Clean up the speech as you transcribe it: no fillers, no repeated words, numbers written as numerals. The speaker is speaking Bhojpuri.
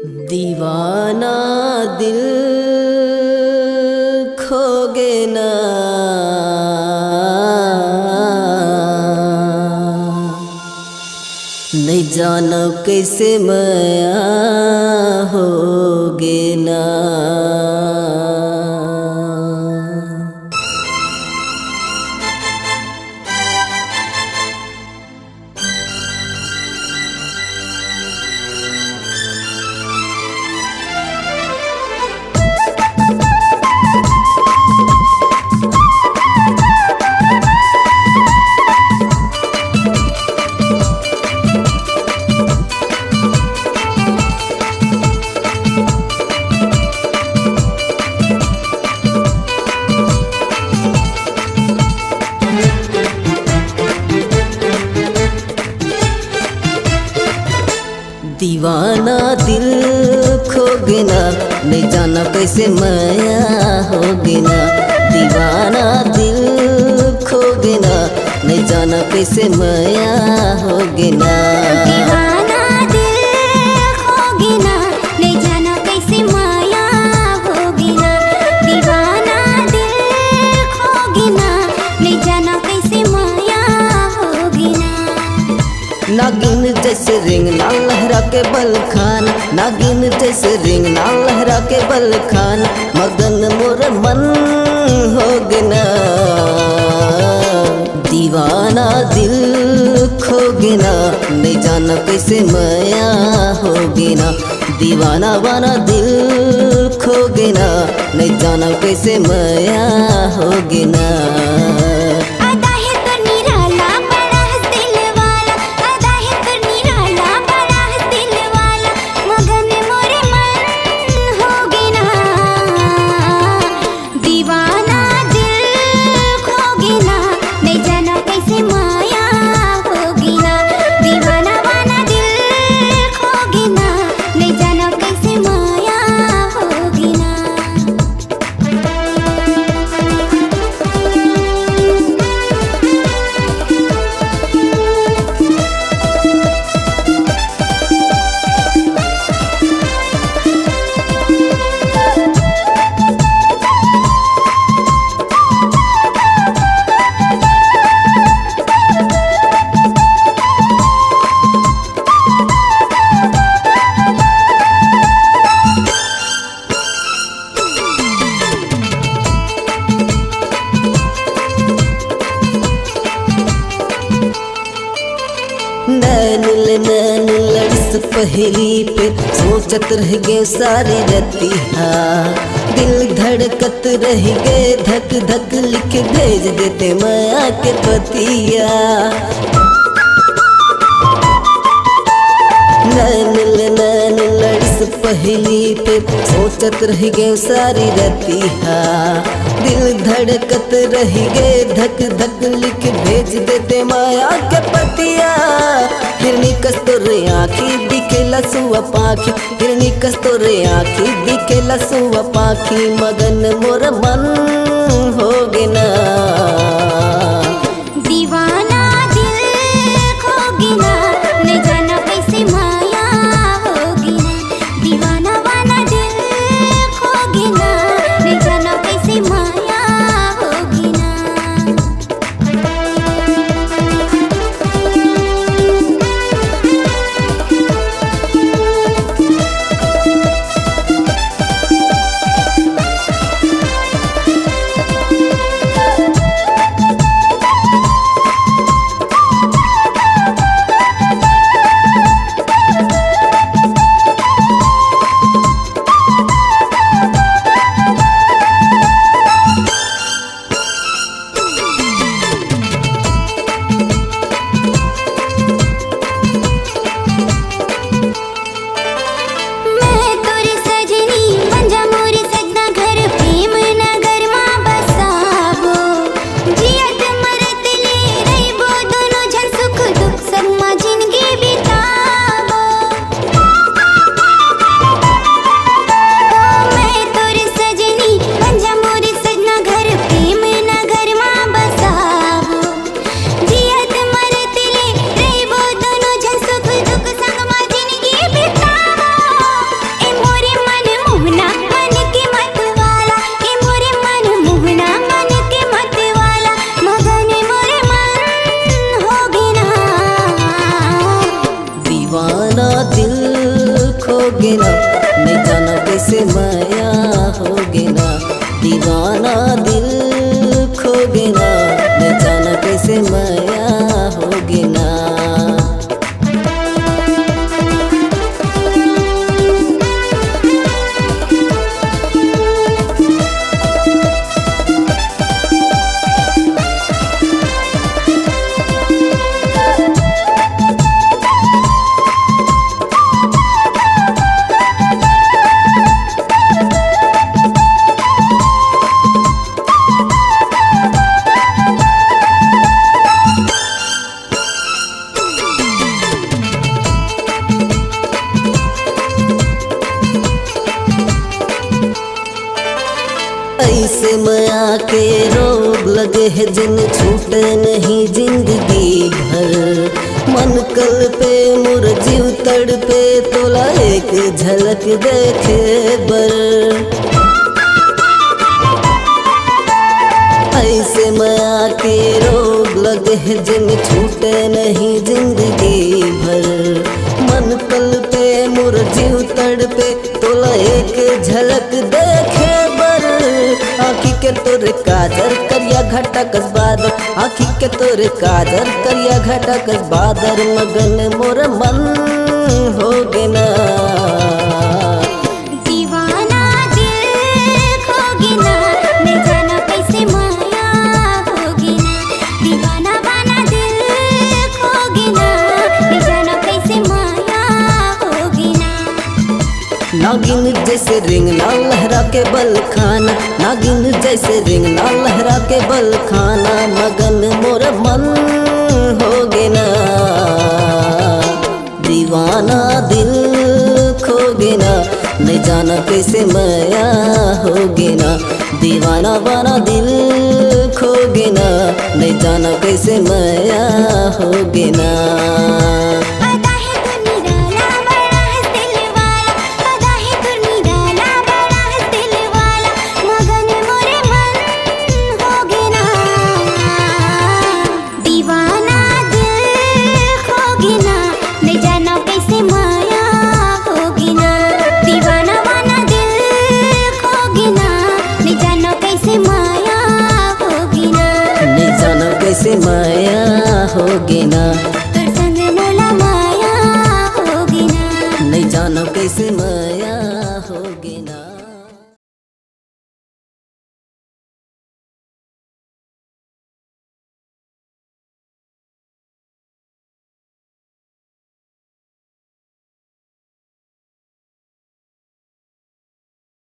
दीवाना दिल खोगे ना, नहीं जानो कैसे माया होगे ना। दीवाना दिल खोगे ना, नहीं जाना कैसे माया होगे ना। दीवाना दिल खोगे ना, नहीं जाना कैसे माया होगे ना। दीवाना दिल खोगे ना, नहीं जाना कैसे माया होगे ना। दीवाना दिल खोगे ना, नहीं जाना कैसे माया होगे ना। नागिन जैसे रिंग ना लहरा के बल खान, नागिन जैसे रिंग ना लहरा के बल खान, मगन मोर मन होगे ना। दीवाना दिल खोगे ना, नहीं जाना कैसे माया होगे ना। दीवाना वाना दिल खोगे ना, नहीं जाना कैसे माया होगे ना। नैन लड़स पहली पे सोचत रह गए सारी रतिया, दिल धड़कत रह गए धक धक लिख भेज देते माया के पतिया। नैन लड़स पहली पे सोचत रह गए सारी रतिया, दिल धड़कत रह गए धक धक लिख भेज देते माया के पतिया। हिरनी कस्तूरे आँखी दिखे लसुआ पाखी, हिरनी कस्तूरे आँखी दिखे लसुआ पाखी, मगन मोर मन होगे ना। दीवाना दिल खोगे ना, नहीं जाना कैसे माया होगी ना। दीवाना वाला दिल खोगे ना, नहीं जाना कैसे माया होगी ना। दीवाना दिल खोगे ना, नहीं जाना कैसे माया होगे ना। दीवाना दिल खोगे ना, नहीं जाना कैसे माया होगे ना। ऐसे माया के रोग लगे है जिन छूटे नहीं जिंदगी भर। मन कल पे मुर जीव तड़ पे तोला एक झलक देखे बर। ऐसे माया के रोग लगे है जिन छूटे नहीं जिंदगी भर। मन कल पे मुर जीव तड़ पे तोला एक झलक देखे बर। आँखी के तोरे काजर करिया घटा कस बादर, आँखी के तोरे काजर करिया घटा कस बादर। मगन मोर मन होगे ना, दीवाना दिल खोगे ना, नहीं जाना कैसे माया होगी ना। दीवाना वाला दिल खोगे ना, नहीं जाना कैसे माया होगी ना। नागिन जैसे रिंग ना लहरा के बल खाना, नागिन जैसे रिंग ना लहरा के बल खाना। मगन मोर मन होगे ना, दीवाना दिल खोगे ना, नहीं जाना कैसे माया होगे ना। दीवाना वाला दिल खोगे ना, नहीं जाना कैसे माया होगे ना। कैसे माया होगे ना, तोर संग मोला माया होगी ना। नहीं जानो कैसे माया